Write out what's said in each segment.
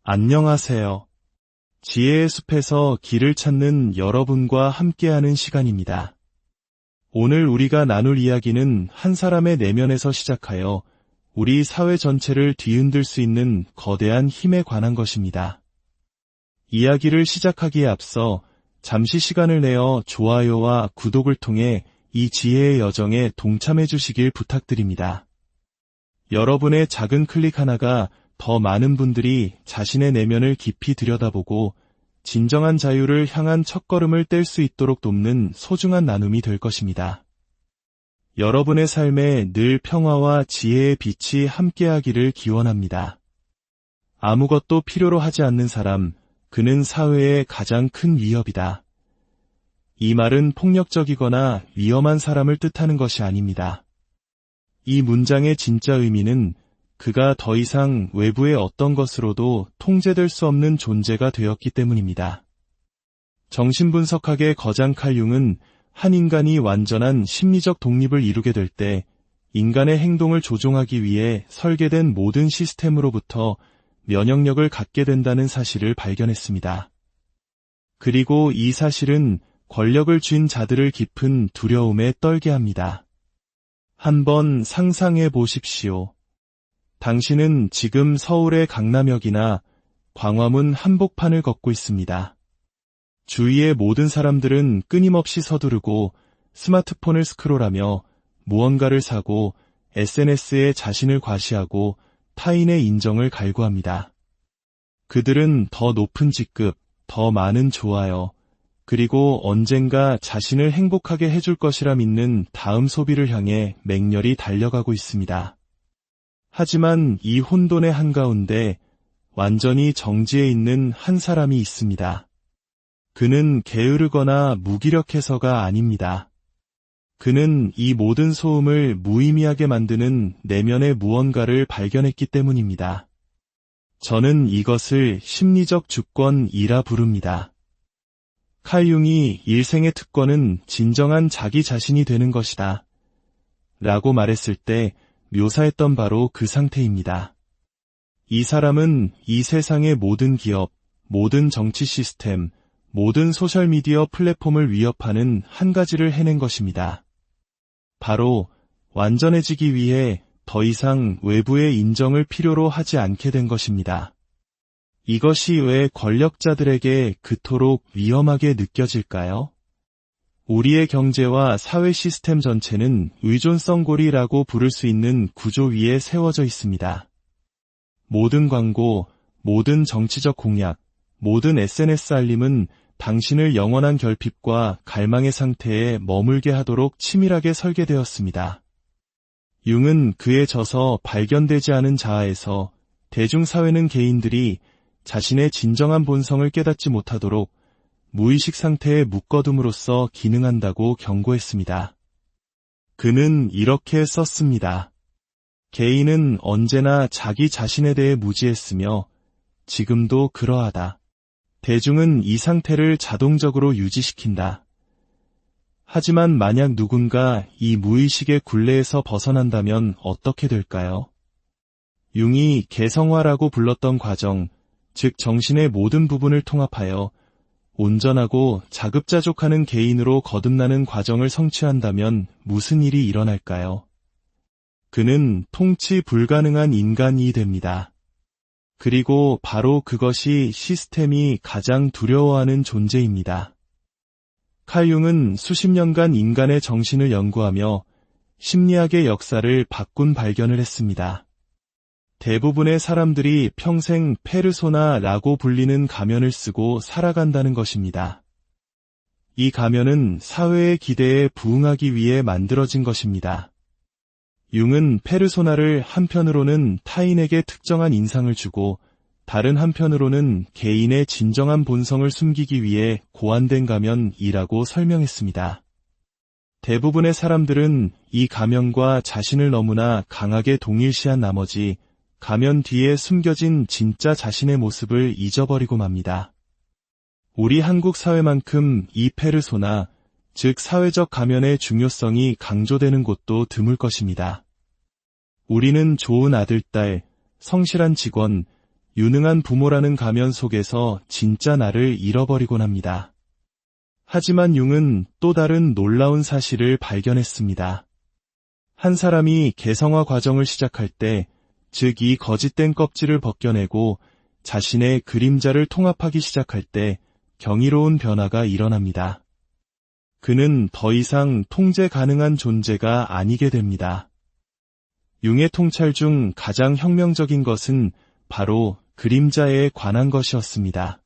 안녕하세요. 지혜의 숲에서 길을 찾는 여러분과 함께하는 시간입니다. 오늘 우리가 나눌 이야기는 한 사람의 내면에서 시작하여 우리 사회 전체를 뒤흔들 수 있는 거대한 힘에 관한 것입니다. 이야기를 시작하기에 앞서 잠시 시간을 내어 좋아요와 구독을 통해 이 지혜의 여정에 동참해 주시길 부탁드립니다. 여러분의 작은 클릭 하나가 더 많은 분들이 자신의 내면을 깊이 들여다보고 진정한 자유를 향한 첫걸음을 뗄 수 있도록 돕는 소중한 나눔이 될 것입니다. 여러분의 삶에 늘 평화와 지혜의 빛이 함께하기를 기원합니다. 아무것도 필요로 하지 않는 사람, 그는 사회의 가장 큰 위협이다. 이 말은 폭력적이거나 위험한 사람을 뜻하는 것이 아닙니다. 이 문장의 진짜 의미는 그가 더 이상 외부의 어떤 것으로도 통제될 수 없는 존재가 되었기 때문입니다. 정신분석학의 거장 칼 융은 한 인간이 완전한 심리적 독립을 이루게 될 때 인간의 행동을 조종하기 위해 설계된 모든 시스템으로부터 면역력을 갖게 된다는 사실을 발견했습니다. 그리고 이 사실은 권력을 쥔 자들을 깊은 두려움에 떨게 합니다. 한번 상상해 보십시오. 당신은 지금 서울의 강남역이나 광화문 한복판을 걷고 있습니다. 주위의 모든 사람들은 끊임없이 서두르고 스마트폰을 스크롤하며 무언가를 사고 SNS에 자신을 과시하고 타인의 인정을 갈구합니다. 그들은 더 높은 직급, 더 많은 좋아요, 그리고 언젠가 자신을 행복하게 해줄 것이라 믿는 다음 소비를 향해 맹렬히 달려가고 있습니다. 하지만 이 혼돈의 한가운데 완전히 정지해 있는 한 사람이 있습니다. 그는 게으르거나 무기력해서가 아닙니다. 그는 이 모든 소음을 무의미하게 만드는 내면의 무언가를 발견했기 때문입니다. 저는 이것을 심리적 주권이라 부릅니다. 칼 융이 일생의 특권은 진정한 자기 자신이 되는 것이다 라고 말했을 때 묘사했던 바로 그 상태입니다. 이 사람은 이 세상의 모든 기업, 모든 정치 시스템, 모든 소셜미디어 플랫폼을 위협하는 한 가지를 해낸 것입니다. 바로 완전해지기 위해 더 이상 외부의 인정을 필요로 하지 않게 된 것입니다. 이것이 왜 권력자들에게 그토록 위험하게 느껴질까요? 우리의 경제와 사회 시스템 전체는 의존성 고리라고 부를 수 있는 구조 위에 세워져 있습니다. 모든 광고, 모든 정치적 공약, 모든 SNS 알림은 당신을 영원한 결핍과 갈망의 상태에 머물게 하도록 치밀하게 설계되었습니다. 융은 그에 져서 발견되지 않은 자아에서 대중사회는 개인들이 자신의 진정한 본성을 깨닫지 못하도록 무의식 상태에 묶어둠으로써 기능한다고 경고했습니다. 그는 이렇게 썼습니다. 개인은 언제나 자기 자신에 대해 무지했으며 지금도 그러하다. 대중은 이 상태를 자동적으로 유지시킨다. 하지만 만약 누군가 이 무의식의 굴레에서 벗어난다면 어떻게 될까요? 융이 개성화라고 불렀던 과정, 즉 정신의 모든 부분을 통합하여 온전하고 자급자족하는 개인으로 거듭나는 과정을 성취한다면 무슨 일이 일어날까요? 그는 통치 불가능한 인간이 됩니다. 그리고 바로 그것이 시스템이 가장 두려워하는 존재입니다. 칼 융은 수십 년간 인간의 정신을 연구하며 심리학의 역사를 바꾼 발견을 했습니다. 대부분의 사람들이 평생 페르소나라고 불리는 가면을 쓰고 살아간다는 것입니다. 이 가면은 사회의 기대에 부응하기 위해 만들어진 것입니다. 융은 페르소나를 한편으로는 타인에게 특정한 인상을 주고 다른 한편으로는 개인의 진정한 본성을 숨기기 위해 고안된 가면이라고 설명했습니다. 대부분의 사람들은 이 가면과 자신을 너무나 강하게 동일시한 나머지 가면 뒤에 숨겨진 진짜 자신의 모습을 잊어버리고 맙니다. 우리 한국 사회만큼 이 페르소나, 즉 사회적 가면의 중요성이 강조되는 곳도 드물 것입니다. 우리는 좋은 아들, 딸, 성실한 직원, 유능한 부모라는 가면 속에서 진짜 나를 잃어버리곤 합니다. 하지만 융은 또 다른 놀라운 사실을 발견했습니다. 한 사람이 개성화 과정을 시작할 때, 즉 이 거짓된 껍질을 벗겨내고 자신의 그림자를 통합하기 시작할 때 경이로운 변화가 일어납니다. 그는 더 이상 통제 가능한 존재가 아니게 됩니다. 융의 통찰 중 가장 혁명적인 것은 바로 그림자에 관한 것이었습니다.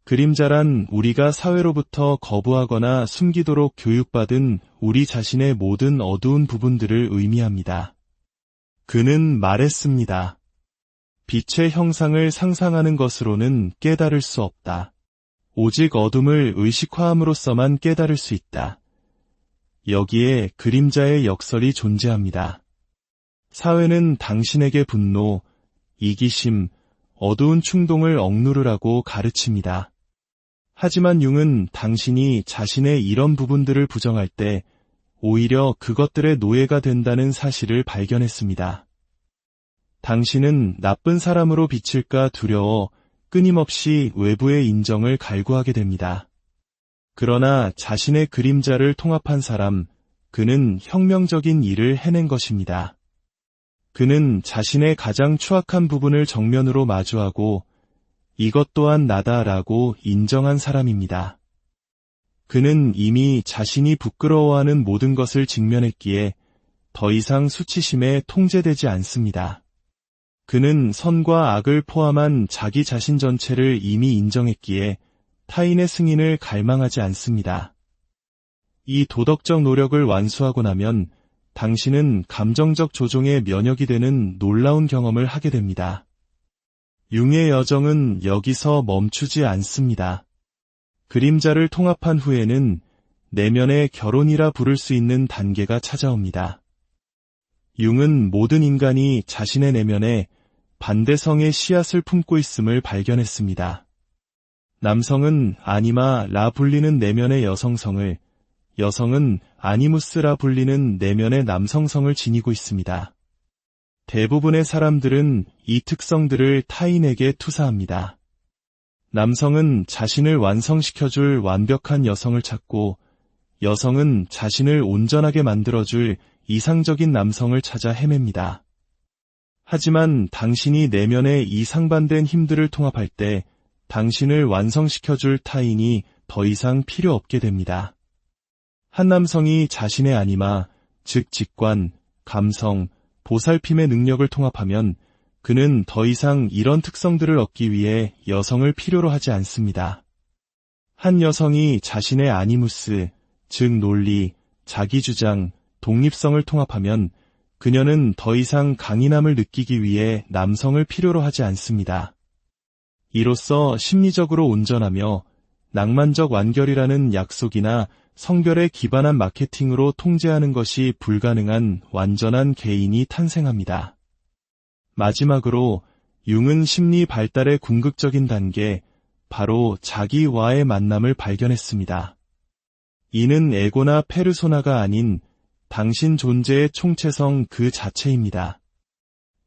그림자란 우리가 사회로부터 거부하거나 숨기도록 교육받은 우리 자신의 모든 어두운 부분들을 의미합니다. 그는 말했습니다. 빛의 형상을 상상하는 것으로는 깨달을 수 없다. 오직 어둠을 의식화함으로써만 깨달을 수 있다. 여기에 그림자의 역설이 존재합니다. 사회는 당신에게 분노, 이기심, 어두운 충동을 억누르라고 가르칩니다. 하지만 융은 당신이 자신의 이런 부분들을 부정할 때 오히려 그것들의 노예가 된다는 사실을 발견했습니다. 당신은 나쁜 사람으로 비칠까 두려워 끊임없이 외부의 인정을 갈구하게 됩니다. 그러나 자신의 그림자를 통합한 사람, 그는 혁명적인 일을 해낸 것입니다. 그는 자신의 가장 추악한 부분을 정면으로 마주하고 이것 또한 나다라고 인정한 사람입니다. 그는 이미 자신이 부끄러워하는 모든 것을 직면했기에 더 이상 수치심에 통제되지 않습니다. 그는 선과 악을 포함한 자기 자신 전체를 이미 인정했기에 타인의 승인을 갈망하지 않습니다. 이 도덕적 노력을 완수하고 나면 당신은 감정적 조종의 면역이 되는 놀라운 경험을 하게 됩니다. 융의 여정은 여기서 멈추지 않습니다. 그림자를 통합한 후에는 내면의 결혼이라 부를 수 있는 단계가 찾아옵니다. 융은 모든 인간이 자신의 내면에 반대성의 씨앗을 품고 있음을 발견했습니다. 남성은 아니마라 불리는 내면의 여성성을, 여성은 아니무스라 불리는 내면의 남성성을 지니고 있습니다. 대부분의 사람들은 이 특성들을 타인에게 투사합니다. 남성은 자신을 완성시켜줄 완벽한 여성을 찾고, 여성은 자신을 온전하게 만들어줄 이상적인 남성을 찾아 헤맵니다. 하지만 당신이 내면의 이 상반된 힘들을 통합할 때 당신을 완성시켜줄 타인이 더 이상 필요 없게 됩니다. 한 남성이 자신의 아니마, 즉 직관, 감성, 보살핌의 능력을 통합하면 그는 더 이상 이런 특성들을 얻기 위해 여성을 필요로 하지 않습니다. 한 여성이 자신의 아니무스, 즉 논리, 자기주장, 독립성을 통합하면 그녀는 더 이상 강인함을 느끼기 위해 남성을 필요로 하지 않습니다. 이로써 심리적으로 온전하며 낭만적 완결이라는 약속이나 성별에 기반한 마케팅으로 통제하는 것이 불가능한 완전한 개인이 탄생합니다. 마지막으로 융은 심리 발달의 궁극적인 단계, 바로 자기와의 만남을 발견했습니다. 이는 에고나 페르소나가 아닌 당신 존재의 총체성 그 자체입니다.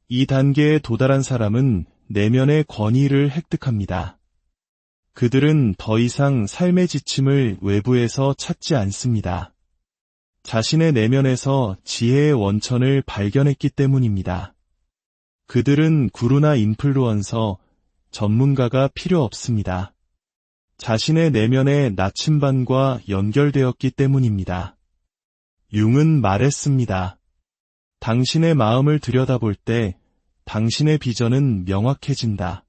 이 단계에 도달한 사람은 내면의 권위를 획득합니다. 그들은 더 이상 삶의 지침을 외부에서 찾지 않습니다. 자신의 내면에서 지혜의 원천을 발견했기 때문입니다. 그들은 구루나 인플루언서, 전문가가 필요 없습니다. 자신의 내면의 나침반과 연결되었기 때문입니다. 융은 말했습니다. 당신의 마음을 들여다볼 때 당신의 비전은 명확해진다.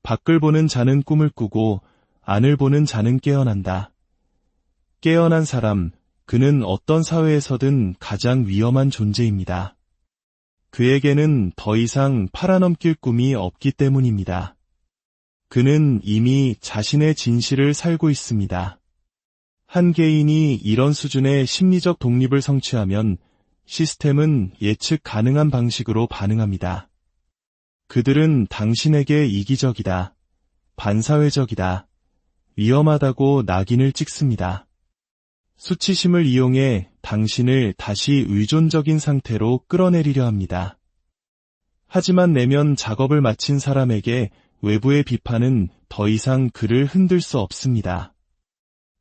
밖을 보는 자는 꿈을 꾸고 안을 보는 자는 깨어난다. 깨어난 사람, 그는 어떤 사회에서든 가장 위험한 존재입니다. 그에게는 더 이상 팔아넘길 꿈이 없기 때문입니다. 그는 이미 자신의 진실을 살고 있습니다. 한 개인이 이런 수준의 심리적 독립을 성취하면 시스템은 예측 가능한 방식으로 반응합니다. 그들은 당신에게 이기적이다, 반사회적이다, 위험하다고 낙인을 찍습니다. 수치심을 이용해 당신을 다시 의존적인 상태로 끌어내리려 합니다. 하지만 내면 작업을 마친 사람에게 외부의 비판은 더 이상 그를 흔들 수 없습니다.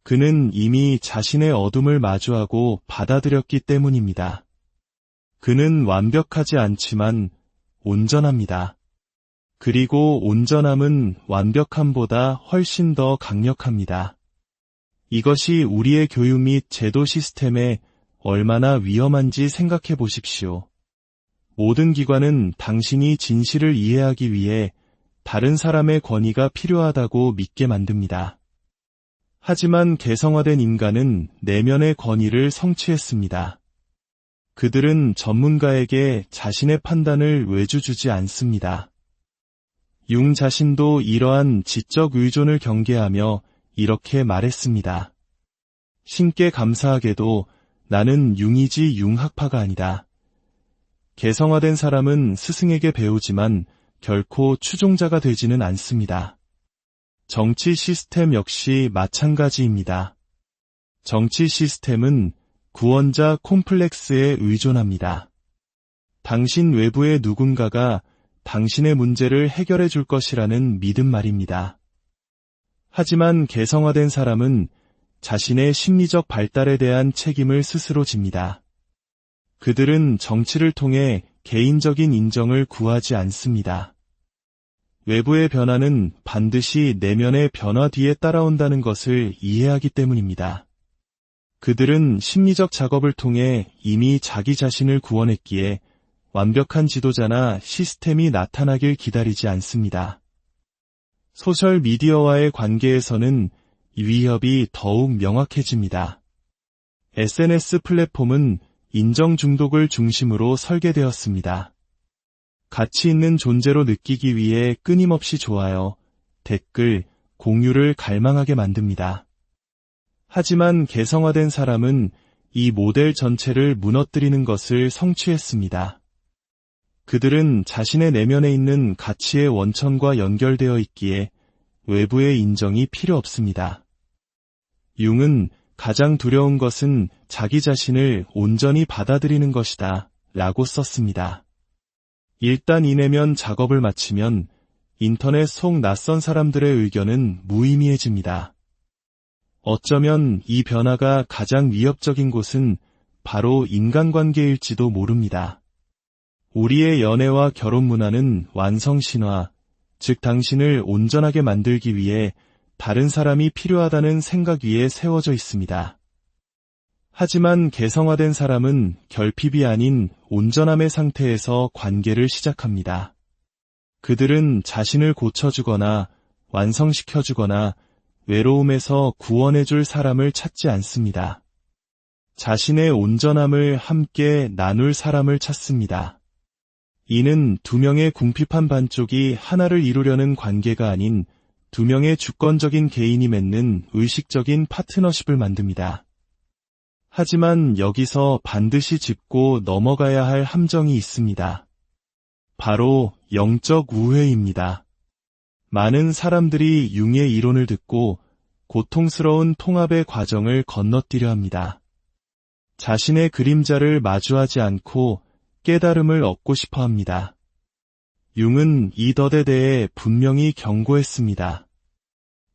그는 이미 자신의 어둠을 마주하고 받아들였기 때문입니다. 그는 완벽하지 않지만 온전합니다. 그리고 온전함은 완벽함보다 훨씬 더 강력합니다. 이것이 우리의 교육 및 제도 시스템에 얼마나 위험한지 생각해 보십시오. 모든 기관은 당신이 진실을 이해하기 위해 다른 사람의 권위가 필요하다고 믿게 만듭니다. 하지만 개성화된 인간은 내면의 권위를 성취했습니다. 그들은 전문가에게 자신의 판단을 외주주지 않습니다. 융 자신도 이러한 지적 의존을 경계하며 이렇게 말했습니다. 신께 감사하게도 나는 융이지 융학파가 아니다. 개성화된 사람은 스승에게 배우지만 결코 추종자가 되지는 않습니다. 정치 시스템 역시 마찬가지입니다. 정치 시스템은 구원자 콤플렉스에 의존합니다. 당신 외부의 누군가가 당신의 문제를 해결해 줄 것이라는 믿음 말입니다. 하지만 개성화된 사람은 자신의 심리적 발달에 대한 책임을 스스로 집니다. 그들은 정치를 통해 개인적인 인정을 구하지 않습니다. 외부의 변화는 반드시 내면의 변화 뒤에 따라온다는 것을 이해하기 때문입니다. 그들은 심리적 작업을 통해 이미 자기 자신을 구원했기에 완벽한 지도자나 시스템이 나타나길 기다리지 않습니다. 소셜미디어와의 관계에서는 이 위협이 더욱 명확해집니다. SNS 플랫폼은 인정 중독을 중심으로 설계되었습니다. 가치 있는 존재로 느끼기 위해 끊임없이 좋아요, 댓글, 공유를 갈망하게 만듭니다. 하지만 개성화된 사람은 이 모델 전체를 무너뜨리는 것을 성취했습니다. 그들은 자신의 내면에 있는 가치의 원천과 연결되어 있기에 외부의 인정이 필요 없습니다. 융은 가장 두려운 것은 자기 자신을 온전히 받아들이는 것이다 라고 썼습니다. 일단 이 내면 작업을 마치면 인터넷 속 낯선 사람들의 의견은 무의미해집니다. 어쩌면 이 변화가 가장 위협적인 곳은 바로 인간관계일지도 모릅니다. 우리의 연애와 결혼 문화는 완성신화, 즉 당신을 온전하게 만들기 위해 다른 사람이 필요하다는 생각 위에 세워져 있습니다. 하지만 개성화된 사람은 결핍이 아닌 온전함의 상태에서 관계를 시작합니다. 그들은 자신을 고쳐주거나 완성시켜주거나 외로움에서 구원해줄 사람을 찾지 않습니다. 자신의 온전함을 함께 나눌 사람을 찾습니다. 이는 두 명의 궁핍한 반쪽이 하나를 이루려는 관계가 아닌 두 명의 주권적인 개인이 맺는 의식적인 파트너십을 만듭니다. 하지만 여기서 반드시 짚고 넘어가야 할 함정이 있습니다. 바로 영적 우회입니다. 많은 사람들이 융의 이론을 듣고 고통스러운 통합의 과정을 건너뛰려 합니다. 자신의 그림자를 마주하지 않고 깨달음을 얻고 싶어 합니다. 융은 이 덫에 대해 분명히 경고했습니다.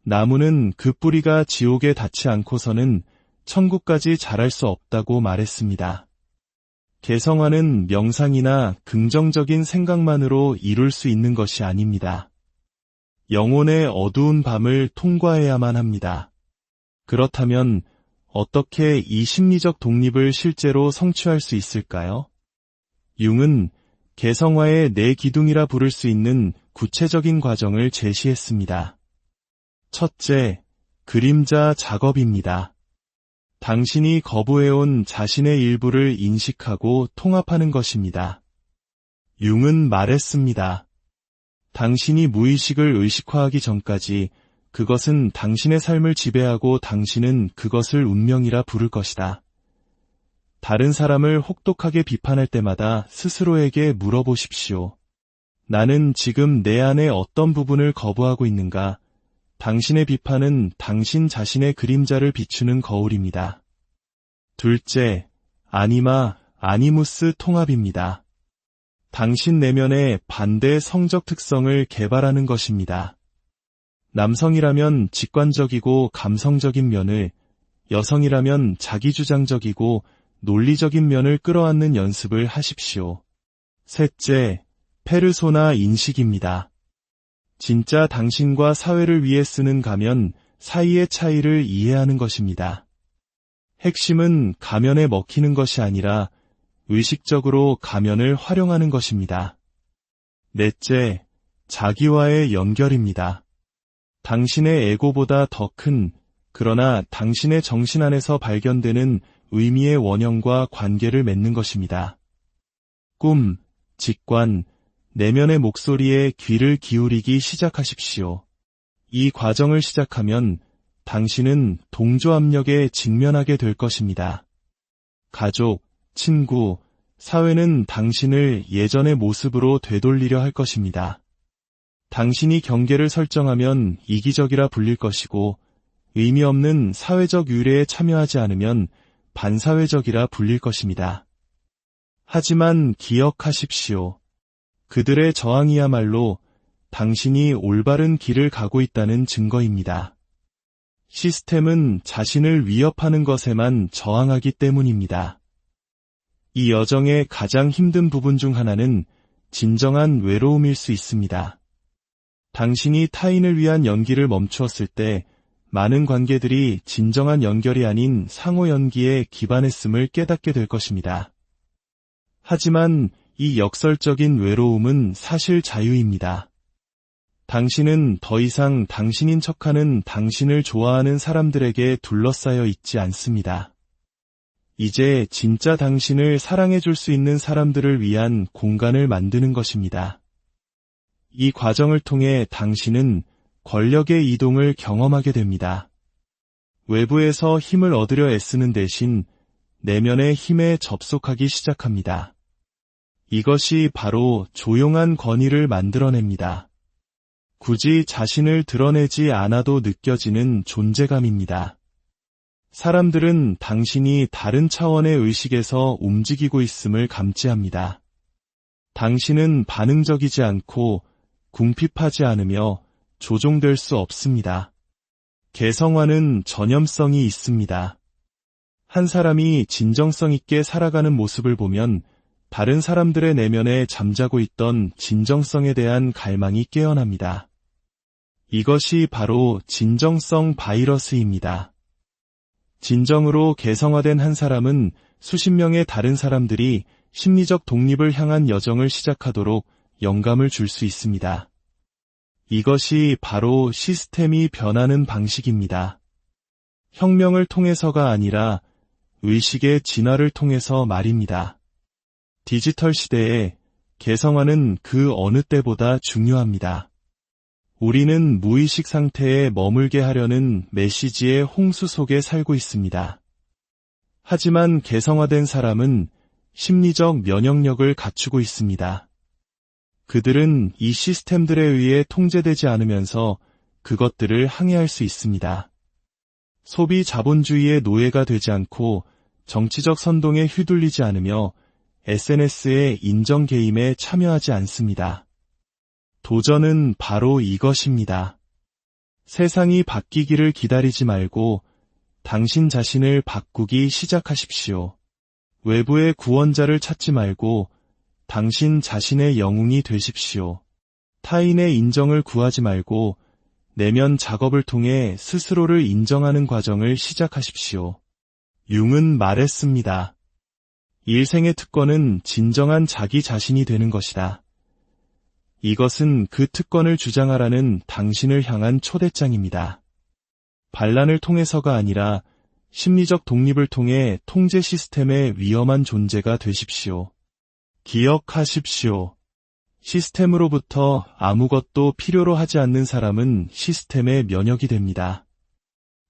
나무는 그 뿌리가 지옥에 닿지 않고서는 천국까지 자랄 수 없다고 말했습니다. 개성화는 명상이나 긍정적인 생각만으로 이룰 수 있는 것이 아닙니다. 영혼의 어두운 밤을 통과해야만 합니다. 그렇다면 어떻게 이 심리적 독립을 실제로 성취할 수 있을까요? 융은 개성화의 네 기둥이라 부를 수 있는 구체적인 과정을 제시했습니다. 첫째, 그림자 작업입니다. 당신이 거부해온 자신의 일부를 인식하고 통합하는 것입니다. 융은 말했습니다. 당신이 무의식을 의식화하기 전까지 그것은 당신의 삶을 지배하고 당신은 그것을 운명이라 부를 것이다. 다른 사람을 혹독하게 비판할 때마다 스스로에게 물어보십시오. 나는 지금 내 안에 어떤 부분을 거부하고 있는가? 당신의 비판은 당신 자신의 그림자를 비추는 거울입니다. 둘째, 아니마, 아니무스 통합입니다. 당신 내면의 반대 성적 특성을 개발하는 것입니다. 남성이라면 직관적이고 감성적인 면을, 여성이라면 자기주장적이고 논리적인 면을 끌어안는 연습을 하십시오. 셋째, 페르소나 인식입니다. 진짜 당신과 사회를 위해 쓰는 가면 사이의 차이를 이해하는 것입니다. 핵심은 가면에 먹히는 것이 아니라 의식적으로 가면을 활용하는 것입니다. 넷째, 자기와의 연결입니다. 당신의 에고보다 더 큰, 그러나 당신의 정신 안에서 발견되는 의미의 원형과 관계를 맺는 것입니다. 꿈, 직관, 내면의 목소리에 귀를 기울이기 시작하십시오. 이 과정을 시작하면 당신은 동조 압력에 직면하게 될 것입니다. 가족, 친구, 사회는 당신을 예전의 모습으로 되돌리려 할 것입니다. 당신이 경계를 설정하면 이기적이라 불릴 것이고 의미 없는 사회적 유래에 참여하지 않으면 반사회적이라 불릴 것입니다. 하지만 기억하십시오. 그들의 저항이야말로 당신이 올바른 길을 가고 있다는 증거입니다. 시스템은 자신을 위협하는 것에만 저항하기 때문입니다. 이 여정의 가장 힘든 부분 중 하나는 진정한 외로움일 수 있습니다. 당신이 타인을 위한 연기를 멈추었을 때 많은 관계들이 진정한 연결이 아닌 상호 연기에 기반했음을 깨닫게 될 것입니다. 하지만 이 역설적인 외로움은 사실 자유입니다. 당신은 더 이상 당신인 척하는 당신을 좋아하는 사람들에게 둘러싸여 있지 않습니다. 이제 진짜 당신을 사랑해 줄 수 있는 사람들을 위한 공간을 만드는 것입니다. 이 과정을 통해 당신은 권력의 이동을 경험하게 됩니다. 외부에서 힘을 얻으려 애쓰는 대신 내면의 힘에 접속하기 시작합니다. 이것이 바로 조용한 권위를 만들어냅니다. 굳이 자신을 드러내지 않아도 느껴지는 존재감입니다. 사람들은 당신이 다른 차원의 의식에서 움직이고 있음을 감지합니다. 당신은 반응적이지 않고 궁핍하지 않으며 조종될 수 없습니다. 개성화는 전염성이 있습니다. 한 사람이 진정성 있게 살아가는 모습을 보면 다른 사람들의 내면에 잠자고 있던 진정성에 대한 갈망이 깨어납니다. 이것이 바로 진정성 바이러스입니다. 진정으로 개성화된 한 사람은 수십 명의 다른 사람들이 심리적 독립을 향한 여정을 시작하도록 영감을 줄 수 있습니다. 이것이 바로 시스템이 변하는 방식입니다. 혁명을 통해서가 아니라 의식의 진화를 통해서 말입니다. 디지털 시대에 개성화는 그 어느 때보다 중요합니다. 우리는 무의식 상태에 머물게 하려는 메시지의 홍수 속에 살고 있습니다. 하지만 개성화된 사람은 심리적 면역력을 갖추고 있습니다. 그들은 이 시스템들에 의해 통제되지 않으면서 그것들을 항해할 수 있습니다. 소비 자본주의의 노예가 되지 않고 정치적 선동에 휘둘리지 않으며 SNS의 인정 게임에 참여하지 않습니다. 도전은 바로 이것입니다. 세상이 바뀌기를 기다리지 말고 당신 자신을 바꾸기 시작하십시오. 외부의 구원자를 찾지 말고 당신 자신의 영웅이 되십시오. 타인의 인정을 구하지 말고 내면 작업을 통해 스스로를 인정하는 과정을 시작하십시오. 융은 말했습니다. 일생의 특권은 진정한 자기 자신이 되는 것이다. 이것은 그 특권을 주장하라는 당신을 향한 초대장입니다. 반란을 통해서가 아니라 심리적 독립을 통해 통제 시스템의 위험한 존재가 되십시오. 기억하십시오. 시스템으로부터 아무것도 필요로 하지 않는 사람은 시스템의 면역이 됩니다.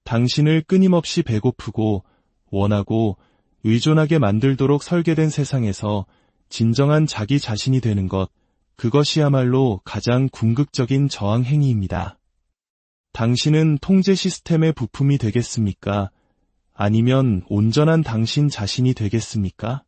당신을 끊임없이 배고프고 원하고 의존하게 만들도록 설계된 세상에서 진정한 자기 자신이 되는 것, 그것이야말로 가장 궁극적인 저항 행위입니다. 당신은 통제 시스템의 부품이 되겠습니까? 아니면 온전한 당신 자신이 되겠습니까?